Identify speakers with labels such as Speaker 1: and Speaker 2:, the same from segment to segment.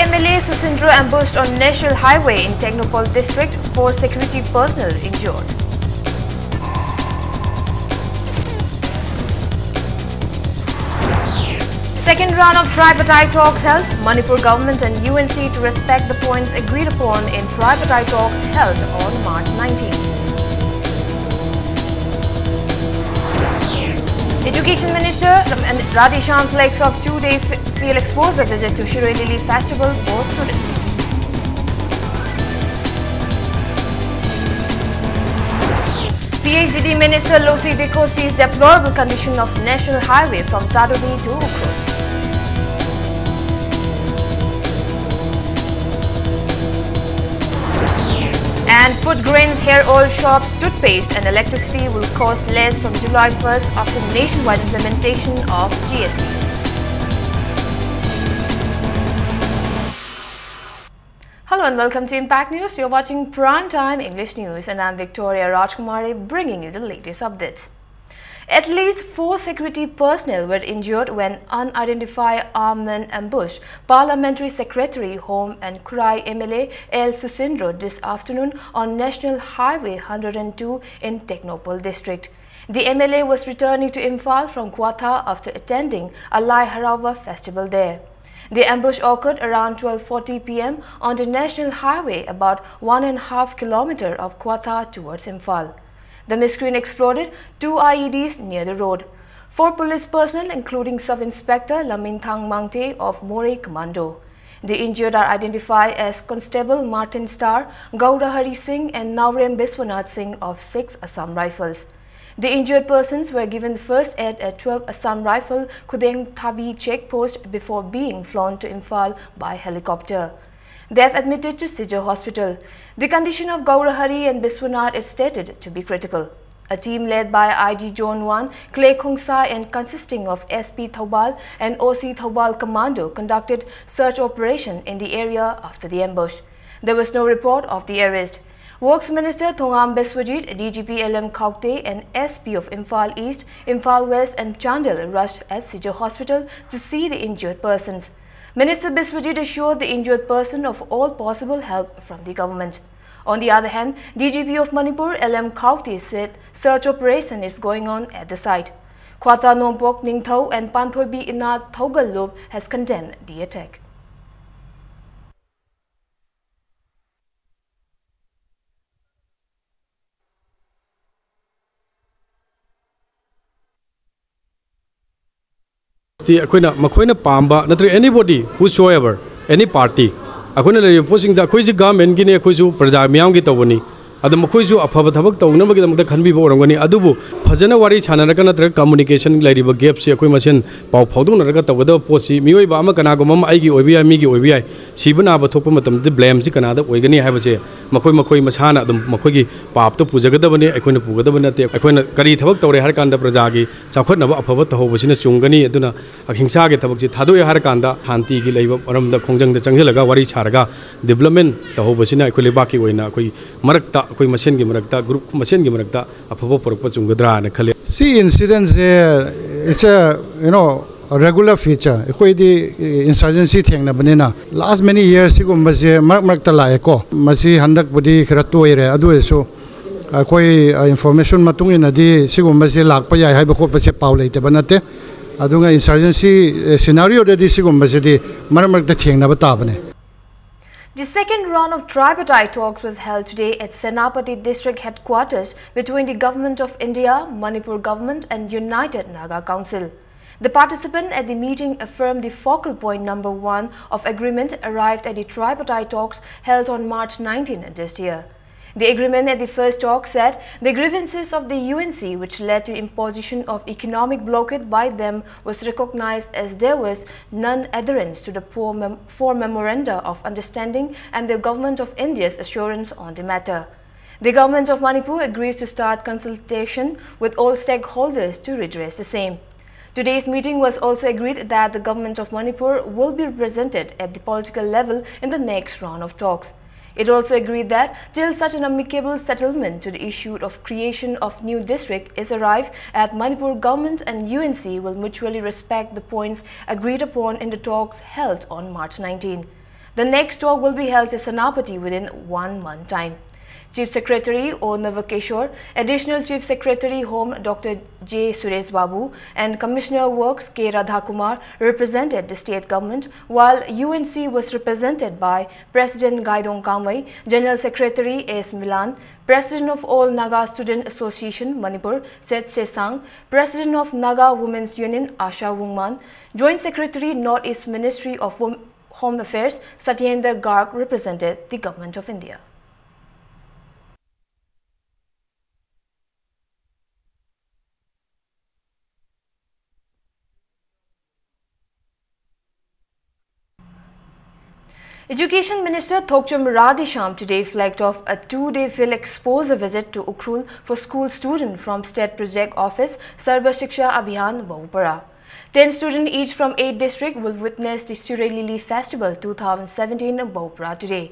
Speaker 1: MLA Susindro ambushed on National Highway in Technopole district, 4 security personnel injured. Second round of tripartite talks held, Manipur government and UNC to respect the points agreed upon in tripartite talks held on March 19. Education Minister Radhisham flags off 2-day field exposure visit to Shiroi Lily Festival for students. PhD Minister Losi Diko sees deplorable condition of National Highway from Tadodi to Ukhrul. And food grains, hair oil shops, toothpaste and electricity will cost less from July 1st after nationwide implementation of GST. Hello and welcome to Impact News. You're watching Prime Time English News and I'm Victoria Rajkumari bringing you the latest updates. At least 4 security personnel were injured when unidentified armed men ambushed Parliamentary Secretary Home and Kurai MLA L. Susindro this afternoon on National Highway 102 in Technopole district. The MLA was returning to Imphal from Kwatha after attending a Lai Harawa festival there. The ambush occurred around 12:40 p.m. on the National Highway about 1.5 km of Kwatha towards Imphal. The miscreant exploded 2 IEDs near the road. 4 police personnel, including Sub-Inspector Laminthang Mangte of More Commando. The injured are identified as Constable Martin Star, Gaura Hari Singh and Naurem Biswanath Singh of 6 Assam Rifles. The injured persons were given first aid at 12 Assam Rifle Kudeng Thabi checkpost before being flown to Imphal by helicopter. They have admitted to Sijo Hospital. The condition of Gaurahari and Biswanath is stated to be critical. A team led by IG Zone 1, Clay Khungsai and consisting of SP Thobal and OC Thobal Commando conducted search operation in the area after the ambush. There was no report of the arrest. Works Minister Thongam Beswajit, DGP LM Kaukte and SP of Imphal East, Imphal West and Chandel rushed at Sijo Hospital to see the injured persons. Minister Biswajit assured the injured person of all possible help from the government. On the other hand, DGP of Manipur LM Kaukte said search operation is going on at the site. Kwatha Nompok Ningthau and Panthoibi Inat Thogalub has condemned the attack.
Speaker 2: Anybody whosoever, any party, posting the government Guinea Kuzu, Praja Miam Gitawani, Adamukuzu, a Pavatavak, Namaka can be Borangani, Adubu, Pajanawari, Chanakana communication, Lady Gaps, Yakumasin, Pau Podun, Ragata, Wada Posi, Mui Bamakanagomam, Igi, Obia, Migi, Obia, Sibana, Batopomatum, the blame, Zikanada, Wagani Havaje, Makoi Masana, the Makogi, Pap to Pujagadabani, Equina Pugadabana, Equina Karitavak, Harkanda Prajagi, Sakona, Apavato, was in a Chungani, Duna, a King Saga, Tadu Harkanda, Hanti, Gilam, the Kongjang, the Changelaga, Wari Charaga, development, the Hobosina, Equilibaki, Marakta. Machine Gimarakta, group machine Gimarakta, a Popo Chungadra and a Kali.
Speaker 3: See incidents, it's a regular feature. The insurgency thing na banana. Last many years, sigo masi Marakta laeko. Masi handak budi keratu ere adu eso. Koi information matungi na di sigo masi lakpaya hai bako pase paulay te banate. Adunga insurgency scenario de di sigo masi di Marakta thing na batabane.
Speaker 1: The second round of tripartite talks was held today at Senapati district headquarters between the Government of India, Manipur government and United Naga Council. The participant at the meeting affirmed the focal point number 1 of agreement arrived at the tripartite talks held on March 19 this year. The agreement at the first talk said the grievances of the UNC, which led to imposition of economic blockade by them, was recognized as there was non-adherence to the 4 memoranda of understanding and the Government of India's assurance on the matter. The Government of Manipur agrees to start consultation with all stakeholders to redress the same. Today's meeting was also agreed that the Government of Manipur will be represented at the political level in the next round of talks. It also agreed that till such an amicable settlement to the issue of creation of new district is arrived at, Manipur government and UNC will mutually respect the points agreed upon in the talks held on March 19. The next talk will be held at Senapati within 1 month time. Chief Secretary O. Navakeshwar, Additional Chief Secretary Home Dr. J. Suresh Babu and Commissioner Works K. Radhakumar represented the state government, while UNC was represented by President Gaidong Kamwai, General Secretary S. Milan, President of All Naga Student Association Manipur Set Sesang, President of Naga Women's Union Asha Wungman, Joint Secretary North East Ministry of Home Affairs Satyendra Garg represented the Government of India. Education Minister Thokcham Radhisham today flagged off a 2-day field exposure visit to Ukhrul for school students from State Project Office Sarva Shiksha Abhiyan Bahupara. 10 students each from 8 districts will witness the Surrey Lily Festival 2017 in Bahupara today.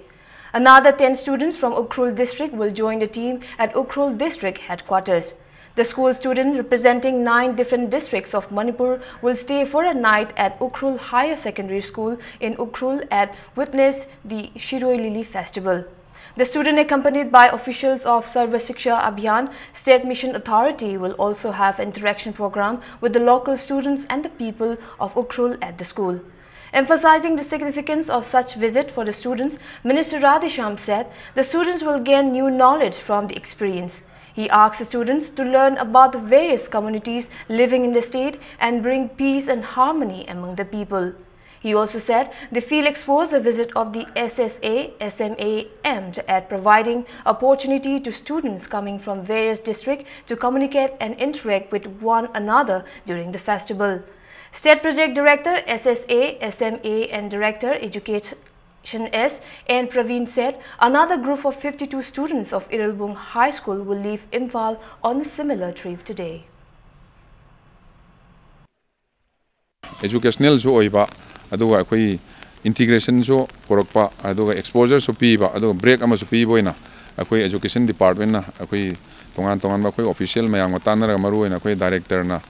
Speaker 1: Another 10 students from Ukhrul district will join the team at Ukhrul district headquarters. The school students representing 9 different districts of Manipur will stay for a night at Ukhrul Higher Secondary School in Ukhrul and witness the Shiroi Lily Festival. The student accompanied by officials of Sarva Shiksha Abhiyan State Mission Authority will also have an interaction program with the local students and the people of Ukhrul at the school. Emphasizing the significance of such visit for the students, Minister Radhisham said the students will gain new knowledge from the experience. He asked the students to learn about the various communities living in the state and bring peace and harmony among the people. He also said the field exposure visit of the SSA SMA aimed at providing opportunity to students coming from various districts to communicate and interact with one another during the festival. State Project Director SSA SMA and Director Education S. N. Praveen said another group of 52 students of Irilbung High School will leave Imphal on a similar trip today.
Speaker 4: Educational so oiba aduga akoi integration so porokpa aduga exposure so piba aduga break ama so piboina akoi education department na akoi tongan ma akoi official mayang matanara maruina akoi director na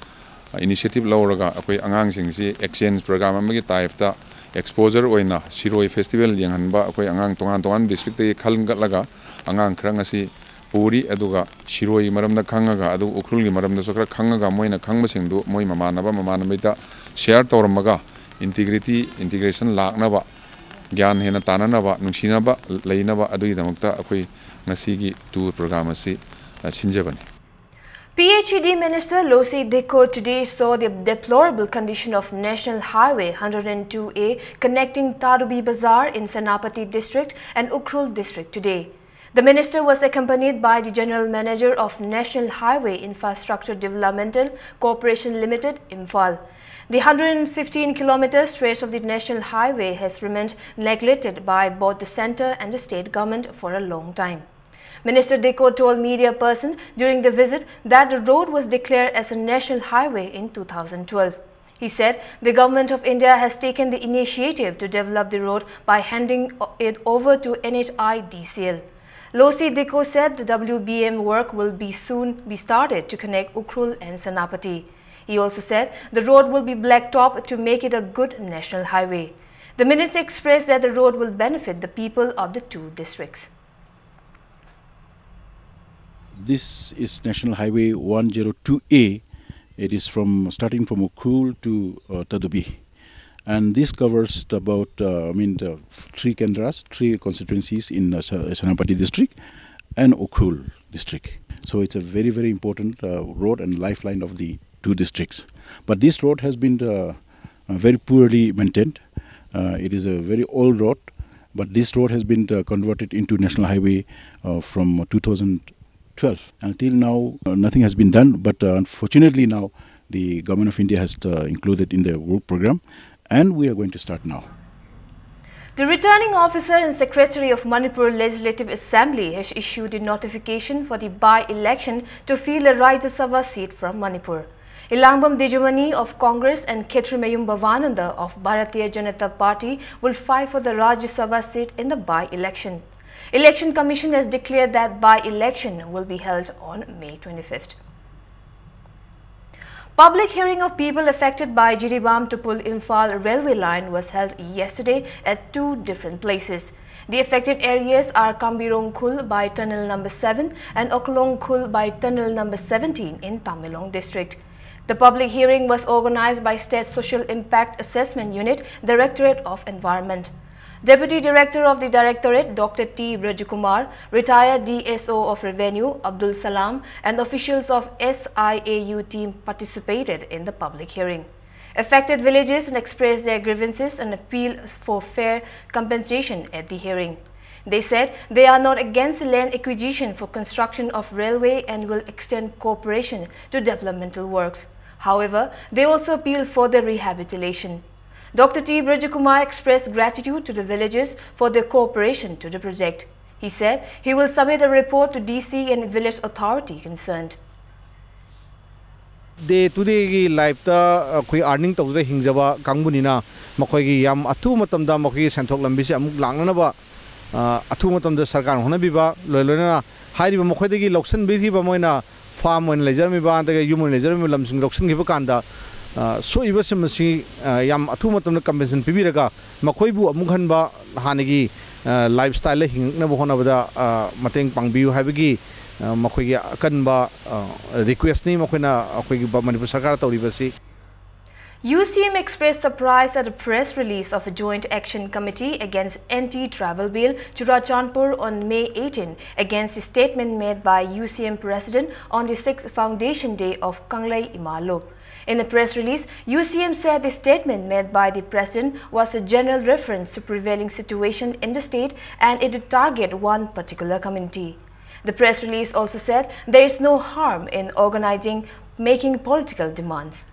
Speaker 4: initiative lawraga akoi angang singsi exchange program amagi type ta exposure oina Shiroi festival yanghanba akoi angang tongan district te khalngatlaga angang khrang asi puri aduga Shiroi maramda khangaga adu Ukhrul gi maramda so khra khangaga moina khangmasingdu moi mamanabita share tawramaga integration laknaba gyan hena tananaba nungsinaba leinaba adui damakta akoi ngasigi tour program asi sinjabani.
Speaker 1: PHED Minister Losi Dikko today saw the deplorable condition of National Highway 102A connecting Tarubi Bazar in Senapati district and Ukhrul district today. The minister was accompanied by the General Manager of National Highway Infrastructure Developmental Corporation Limited, Imphal. The 115-kilometer stretch of the National Highway has remained neglected by both the centre and the state government for a long time. Minister Dikko told media person during the visit that the road was declared as a national highway in 2012. He said the Government of India has taken the initiative to develop the road by handing it over to NHIDCL. Losi Dikko said the WBM work will soon be started to connect Ukhrul and Senapati. He also said the road will be blacktop to make it a good national highway. The minister expressed that the road will benefit the people of the 2 districts.
Speaker 5: This is National Highway 102A. It is starting from Ukhrul to Tadubi, and this covers about 3 kendras, 3 constituencies in Senapati district and Ukhrul district. So it's a very, very important road and lifeline of the 2 districts. But this road has been very poorly maintained. It is a very old road, but this road has been converted into National Highway from 2012. Until now, nothing has been done, but unfortunately now the Government of India has included in the work program, and we are going to start now.
Speaker 1: The returning officer and secretary of Manipur Legislative Assembly has issued a notification for the by-election to fill a Rajya Sabha seat from Manipur. Ilangbam Dijumani of Congress and Khetrimayum Bhavananda of Bharatiya Janata Party will fight for the Rajya Sabha seat in the by-election. Election Commission has declared that by-election will be held on May 25th. Public hearing of people affected by Jiribam to Imphal railway line was held yesterday at two different places. The affected areas are Kambirong Khul by Tunnel number 7 and Oklong Khul by Tunnel number 17 in Tamenglong district. The public hearing was organized by State Social Impact Assessment Unit, Directorate of Environment. Deputy Director of the Directorate, Dr. T. Rajakumar, retired DSO of Revenue, Abdul Salam, and officials of SIAU team participated in the public hearing. Affected villages expressed their grievances and appealed for fair compensation at the hearing. They said they are not against land acquisition for construction of railway and will extend cooperation to developmental works. However, they also appealed for the rehabilitation. Dr. T. Rajakumar expressed gratitude to the villagers for their cooperation to the project. He said he will submit a report to DC and village authority concerned.
Speaker 6: Day to day life ta koi earning to the hingjaba kangbunina makoi yam atu matam da makoi santhok lambi se amuk langna ba atu matam da sarkar hona biba loilona hairi ba makoi degi loksan bi thi ba moina farm on leisure mi ba da human leisure mi lamsing loksan gi ba kanda so iba semasi yam atu matam da compensation pibiraga makoi bu amuk han ba hanagi lifestyle hingna ba hona ba da mateng pangbiu haibagi makoi akanba request ni makoina akoi Manipur Sarkar tawribasi.
Speaker 1: UCM expressed surprise at a press release of a joint action committee against anti-travel bill Churachandpur on May 18 against the statement made by UCM President on the 6th Foundation Day of Kanglai Imalo. In the press release, UCM said the statement made by the President was a general reference to prevailing situation in the state and it would target one particular community. The press release also said there is no harm in making political demands.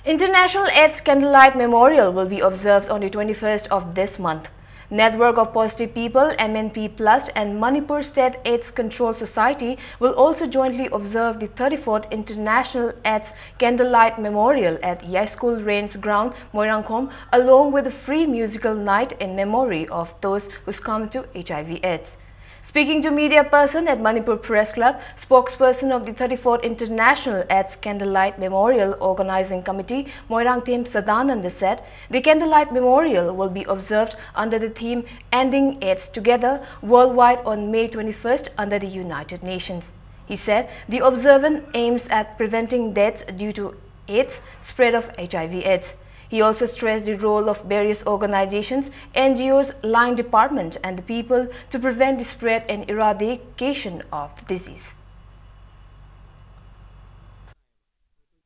Speaker 1: International AIDS Candlelight Memorial will be observed on the 21st of this month. Network of Positive People, MNP Plus and Manipur State AIDS Control Society will also jointly observe the 34th International AIDS Candlelight Memorial at Yaskul Rains Ground, Moirangkhom, along with a free musical night in memory of those who succumbed to HIV/AIDS. Speaking to media person at Manipur Press Club, spokesperson of the 34th International AIDS Candlelight Memorial Organizing Committee, Moirangthim Sadananda said, the Candlelight Memorial will be observed under the theme Ending AIDS Together worldwide on May 21st under the United Nations. He said the observance aims at preventing deaths due to AIDS, spread of HIV/AIDS. He also stressed the role of various organizations, NGOs, line department and the people to prevent the spread and eradication of the disease.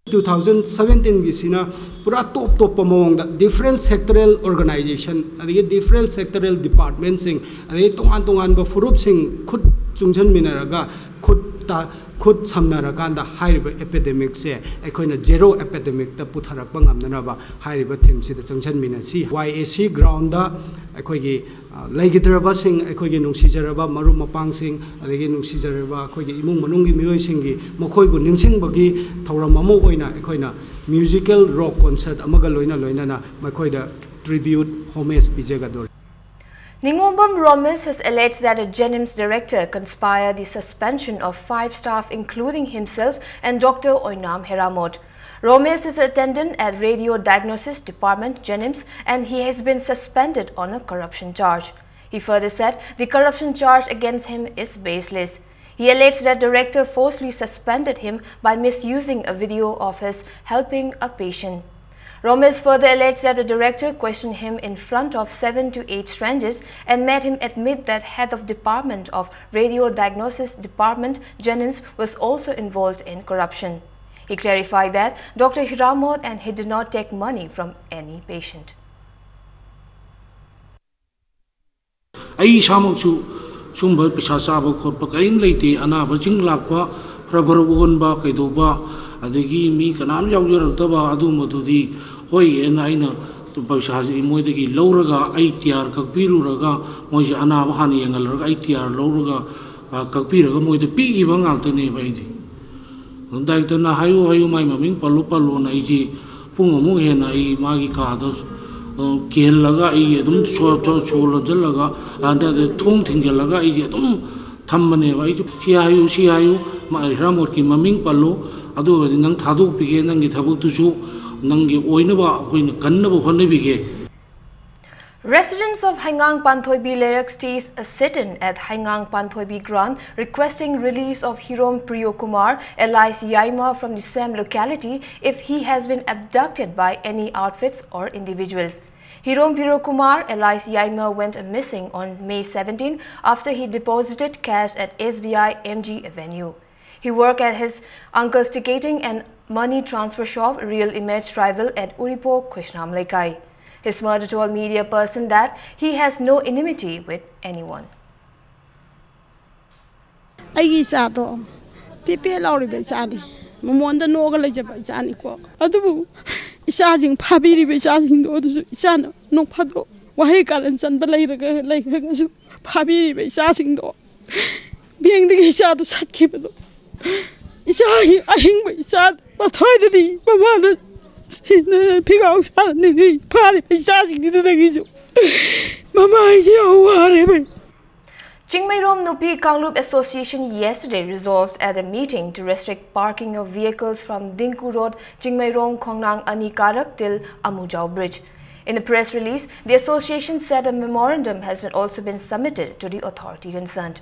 Speaker 2: 2017 gisina pura top pamong da different sectoral organization adi different sectoral departments sing adi tongan ba furup sing khut chungchan minaraga khut samnaraganda hairiba epidemic se ekoina zero epidemic ta putharakpa ngamnanaba hairiba theme si da chungchan minasi YAC ground da ekoigi laigidraba sing ekoigi nungsijaraba maru mapang sing adagi nungsijaraba ekoigi imung manungi mioi singi mokoi bu ningsingbagi thauram amo oina ekoina musical rock concert amaga loina na makoida tribute homage pijagador.
Speaker 1: Ningombam Romes has alleged that a Jenims director conspired the suspension of 5 staff including himself and Dr. Oinam Heramot. Romes is an attendant at Radio Diagnosis Department, Jenims, and he has been suspended on a corruption charge. He further said the corruption charge against him is baseless. He alleged that director forcibly suspended him by misusing a video of his helping a patient. Romes further alleged that the director questioned him in front of 7 to 8 strangers and made him admit that head of department of Radio Diagnosis Department, Jenims, was also involved in corruption. He clarified that Dr. Hiramod and he did not take money from any patient.
Speaker 7: Sumba pisasaba khotpa kain leite anaba jing lakpa prabhar wonba kaidoba adagi mi kanam yawjartaba adu madudi hoi en aina to pisasi moidagi louraga aitiar kakpiruraga moja anaba hani yangalraga aitiar louraga kakpiraga moida pigi bangakta ne baidi ndaita na hayu mai maming palu na iji pungamu hena I magi kados Kelaga, I don't show Jalaga, and the tongue Tingalaga, I don't Tamane, see how you, my Ramorki, Maming Palo, adu nang thadok pige nang gi thabuk tu chu nang gi oinaba koin kannaba honebige.
Speaker 1: Residents of Haingang Panthoibi Lerak stays a sit-in at Haingang Panthoibi Grant requesting release of Hirom Priyokumar alias Yaima from the same locality if he has been abducted by any outfits or individuals. Hirom Priyokumar alias Yaima went missing on May 17 after he deposited cash at SBI MG Avenue. He worked at his uncle's ticketing and money transfer shop Real Image Travel at Uripo, Krishnam Lekai. His mother told media person that he has no enmity with anyone.
Speaker 8: I sato pipi lauri be chani mamonda noga leje be chani ko adubu isajing phabiri be chani do du isana no phado wahi kalan san ba lai raga su phabiri be chasing do bieng de isa do sat ki do isai ahing be sat ba thoi de mama da 피가 없었는데 파리 비싸지 되는 Mama is your
Speaker 1: Chingmairom Nupi Kanglup Association yesterday resolved at a meeting to restrict parking of vehicles from Dinku Road, Chingmairom Khongnang Anikarak till Amujao Bridge. In a press release, the association said a memorandum has also been submitted to the authority concerned.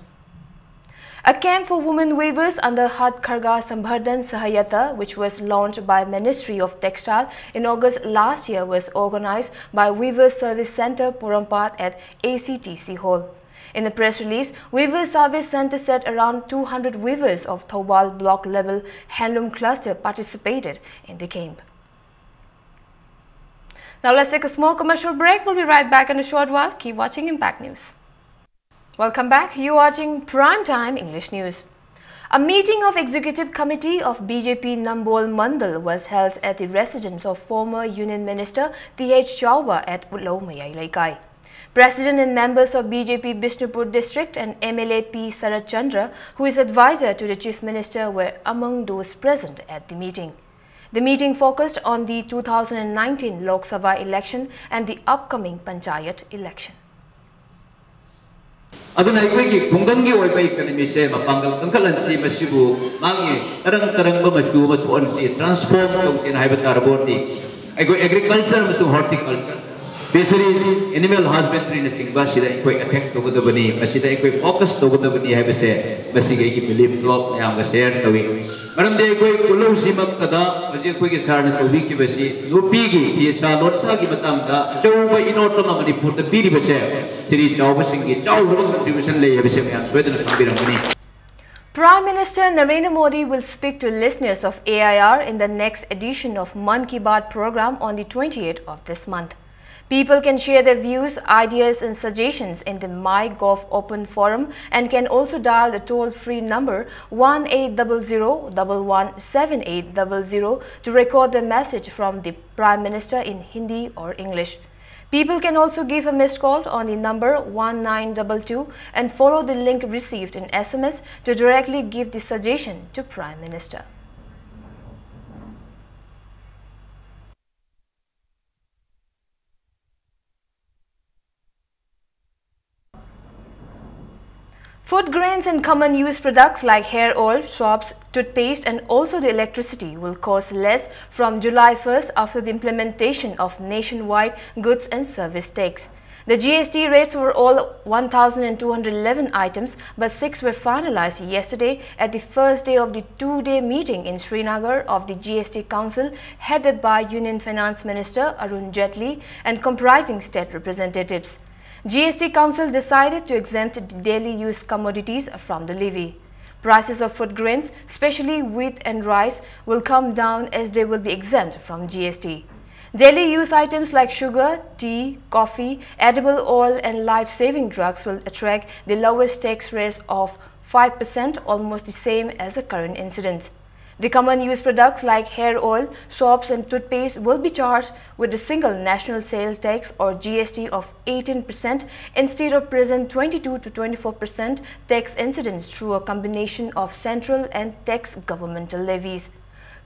Speaker 1: A camp for women weavers under Hatkharga Sambardhan Sahayata, which was launched by Ministry of Textile in August last year, was organized by Weavers Service Center Porampat at ACTC Hall. In the press release, Weavers Service Center said around 200 weavers of Thawal block level handloom cluster participated in the camp. Now let's take a small commercial break. We'll be right back in a short while. Keep watching Impact News. Welcome back. You're watching Primetime English News. A meeting of Executive Committee of BJP Nambol Mandal was held at the residence of former Union Minister T.H. Chauba at Ulau Mayai Laikai. President and members of BJP Bishnupur District and MLA P. Sarat Chandra, who is advisor to the Chief Minister, were among those present at the meeting. The meeting focused on the 2019 Lok Sabha election and the upcoming Panchayat election.
Speaker 9: aduna aikoigi khungdangi oiba economy se mapangal kangkalan si masibu mangi tarang ba machu ba thon si transform tong sin haiba tarborti aiko agriculture musu horticulture fisheries animal husbandry na singba sida aiko affect to godabani masida aiko focus to godabani haiba se masiga ki belief block yam ga share tawi maram de aiko kulo simak kada maji aiko ki sarna to wi ki basi nupi gi pisa lotsa gi matam da chauba inot ma manipur da biri base Sri Chauba Singh Chauba contribution le base me swedana kambiramani.
Speaker 1: Prime Minister Narendra Modi will speak to listeners of AIR in the next edition of Man Ki Baat program on the 28th of this month. People can share their views, ideas and suggestions in the MyGov Open Forum and can also dial the toll-free number 1800-117800 to record their message from the Prime Minister in Hindi or English. People can also give a missed call on the number 1922 and follow the link received in SMS to directly give the suggestion to Prime Minister. Food grains and common use products like hair oil, soaps, toothpaste and also the electricity will cost less from July 1st after the implementation of nationwide goods and service tax. The GST rates were all 1,211 items, but 6 were finalized yesterday at the first day of the two-day meeting in Srinagar of the GST Council headed by Union Finance Minister Arun Jaitley and comprising state representatives. GST Council decided to exempt daily use commodities from the levy. Prices of food grains, especially wheat and rice, will come down as they will be exempt from GST. Daily use items like sugar, tea, coffee, edible oil and life-saving drugs will attract the lowest tax rates of 5%, almost the same as the current incidence. The common use products like hair oil, soaps and toothpaste will be charged with a single national sale tax or GST of 18% instead of present 22 to 24% tax incidence through a combination of central and tax governmental levies.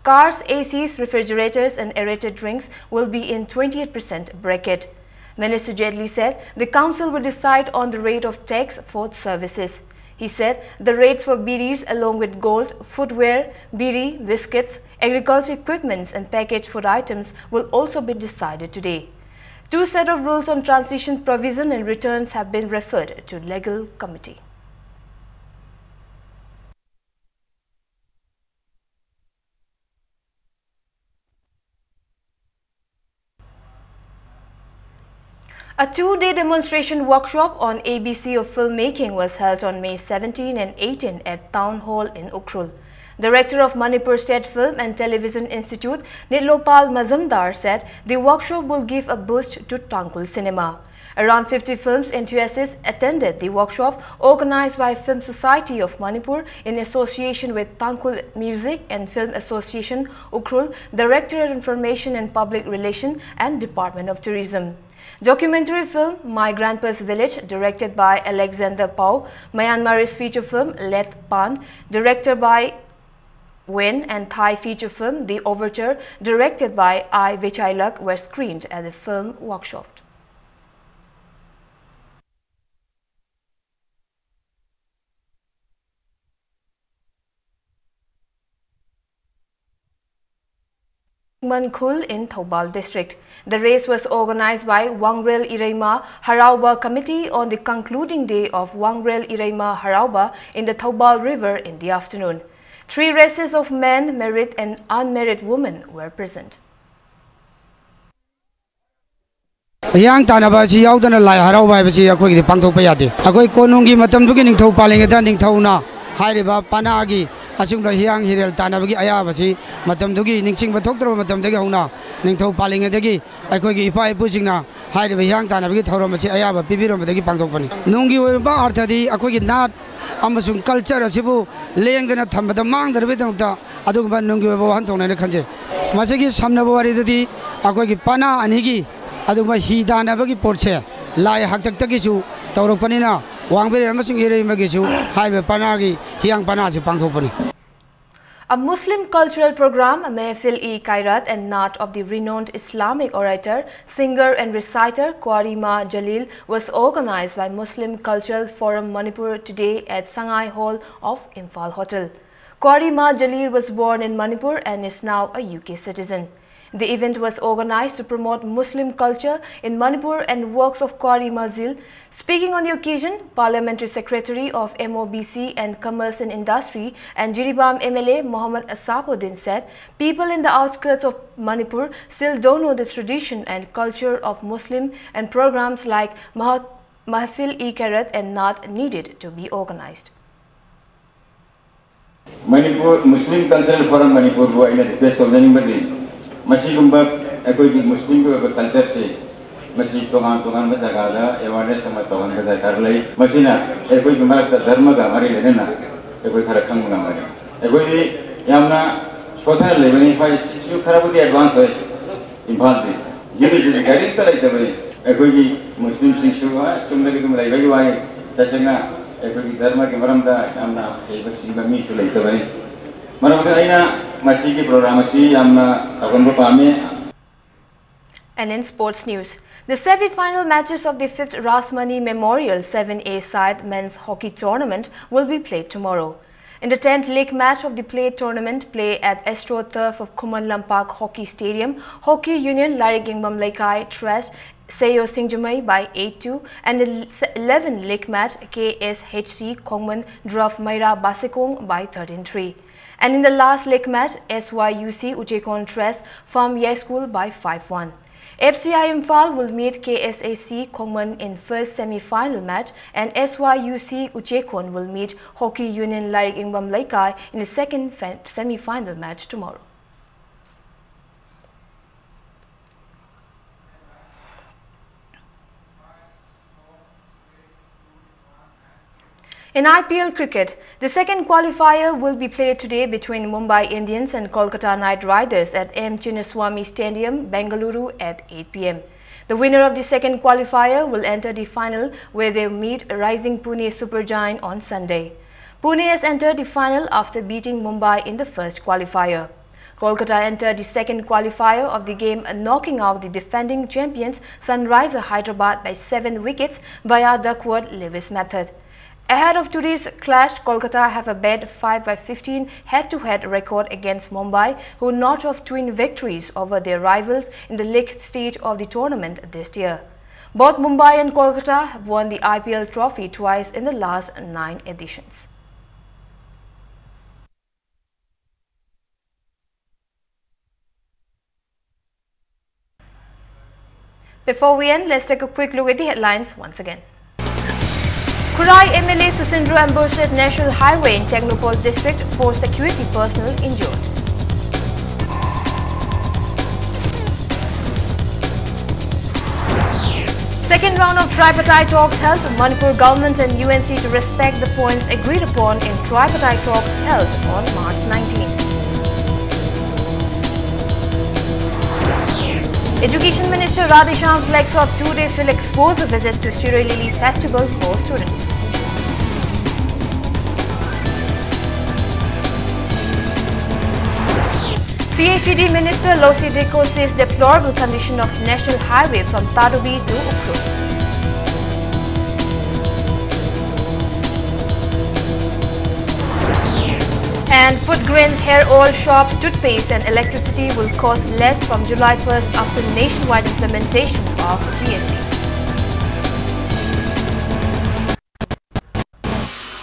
Speaker 1: Cars, ACs, refrigerators and aerated drinks will be in 28% bracket. Minister Jaitley said the council will decide on the rate of tax for services. He said the rates for beedies along with gold, footwear, beedi, biscuits, agriculture equipments and packaged food items will also be decided today. Two sets of rules on transition provision and returns have been referred to legal committee. A two-day demonstration workshop on ABC of filmmaking was held on May 17 and 18 at Town Hall in Ukhrul. Director of Manipur State Film and Television Institute, Nitlopal Mazumdar said the workshop will give a boost to Tangkhul cinema. Around 50 films enthusiasts attended the workshop organized by Film Society of Manipur in association with Tangkhul Music and Film Association Ukhrul, Directorate of Information and Public Relations and Department of Tourism. Documentary film My Grandpa's Village, directed by Alexander Pau, Myanmarese feature film Let Pan, directed by Wen, and Thai feature film The Overture, directed by I. Vichailak, were screened at the film workshop. Mankhul in Thoubal district. The race was organized by Wangrel Iraima Harauba Committee on the concluding day of Wangrel Iraima Harauba in the Thoubal River in the afternoon. 3 races of men, married and unmarried women were present.
Speaker 10: Yang tanaba si yaudana lai harauba basi akoi ki pangthokpa yade akoi konungi matam dugi ningthau palengeda ningthauna hairiba panagi asungla hiang hirel tanabagi ayabasi matam dugi ningching bathoktra matam dagi hauna ningthau palengedagi akoi ki ipa ipusingna hairiba hiang tanabagi thauramasi ayaba pibirom dagi pangthokpani nungi oiba arthadi akoi ki nat amasung culture asibu lengdana thambada mangdarabedamta adugba nungi oiba hanthongna khanje masigi samnaba waridadi akoi ki pana anigi adugba hidanabagi porche lai haktakisu tauropanina wangbere amasung hirei magisu haibe panagi hiang panasi pangthokpani.
Speaker 1: A Muslim cultural program, Mehfil-e-Khairat and Naat of the renowned Islamic orator, singer and reciter Kwarima Jalil was organized by Muslim Cultural Forum Manipur today at Sangai Hall of Imphal Hotel. Kwarima Jalil was born in Manipur and is now a UK citizen. The event was organized to promote Muslim culture in Manipur and works of Kwarima Jalil. Speaking on the occasion, Parliamentary Secretary of MOBC and Commerce and Industry and Jiribam MLA Muhammad Asapuddin said people in the outskirts of Manipur still don't know the tradition and culture of Muslim, and programs like Mehfil-e-Khairat and Naat needed to be organized.
Speaker 11: Manipur Muslim Cultural Forum Manipur को इन्हें request करने नहीं बदली मसीह गुम्बक कोई भी मुस्लिम को culture से मसीह तोगान बजागा awareness तम तोगान बजा कर ले मसीह ना कोई भी हमारा धर्म का हमारे लेने ना कोई खराब खंग मंगा मरे कोई यामना सोचने ले बनी भाई शिशु खराब होती एडवांस है इम्फाल दे जिले जिले गाड़ी तो लगता है कोई भी मुस्लिम शिशु है चुम्बे की तुम लाइव वाई जैसे ना कोई धर्म के मरम दा यामना एक सिंह में मिशु लगता है
Speaker 1: And in sports news, the semi-final matches of the 5th Rasmani Memorial 7A side men's hockey tournament will be played tomorrow. In the 10th league match of the play tournament play at Astro Turf of Kuman Lampak Hockey Stadium, Hockey Union Larigingbam Laikai thrashed Seyo Singjumai by 8-2, and the 11th league match KSHC Kongman drove Maira Basikong by 13-3. And in the last league match, SYUC Uchekon thrashed Farm Yai School by 5-1. FCI Imphal will meet KSAC Kongman in first semi-final match, and SYUC Uchekon will meet Hockey Union Larigingbam Laikai in the second semi-final match tomorrow. In IPL cricket, the second qualifier will be played today between Mumbai Indians and Kolkata Knight Riders at M. Chinnaswamy Stadium, Bengaluru at 8 p.m. The winner of the second qualifier will enter the final, where they meet rising Pune Supergiant on Sunday. Pune has entered the final after beating Mumbai in the first qualifier. Kolkata entered the second qualifier of the game, knocking out the defending champions Sunrisers Hyderabad by 7 wickets via Duckworth Lewis method. Ahead of today's clash, Kolkata have a bet 5-15 head-to-head record against Mumbai, who notched off twin victories over their rivals in the league stage of the tournament this year. Both Mumbai and Kolkata have won the IPL trophy twice in the last 9 editions. Before we end, let's take a quick look at the headlines once again. Kurai MLA Susindro ambushed at National Highway in Technopol district, 4 security personnel injured. Second round of tripartite talks held. Manipur government and UNC to respect the points agreed upon in tripartite talks held on March 19th. Education Minister Radheshyam flex of 2-day field exposure visit to Shirai Lily Festival for students. PHED Minister Losi Deko says deplorable condition of national highway from Tadobi to Ukhrul. And food grains, hair oil shops, toothpaste and electricity will cost less from July 1st after nationwide implementation of GST.